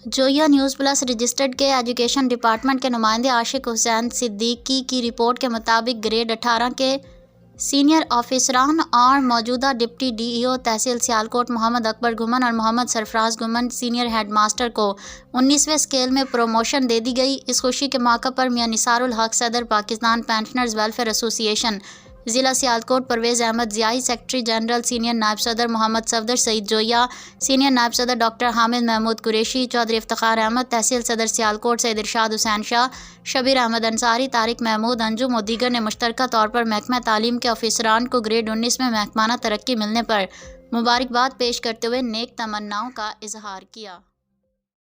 جویا news plus registered کے education department کے نمائندے عاشق حسین صدیقی کی رپورٹ کے مطابق گریڈ 18 کے سینئر آفیسران اور موجودہ ڈپٹی ڈی ای او تحصیل سیالکوٹ محمد اکبر گھمن اور Muhammad Sarfaraz گھمن senior head master کو 19ویں اسکیل میں پروموشن دے دی گئی۔ اس خوشی کے موقع پر میاں نثار الحق صدر Pakistan pensioners welfare association ضلع Sialkot, Parvez Ahmed Ziai secretary general, senior نائب صدر محمد صفدر سعید جویا، سینئر نائب صدر ڈاکٹر حامد محمود قریشی، چودھری افتخار احمد، تحصیل صدر سیالکوٹ سید ارشاد حسین شاہ، شبیر احمد انصاری، طارق محمود انجم و دیگر نے مشترکہ طور پر محکمہ تعلیم کے افسران کو گریڈ 19 میں محکمانہ ترقی ملنے پر مبارکباد پیش کرتے ہوئے نیک تمناؤں کا اظہار کیا۔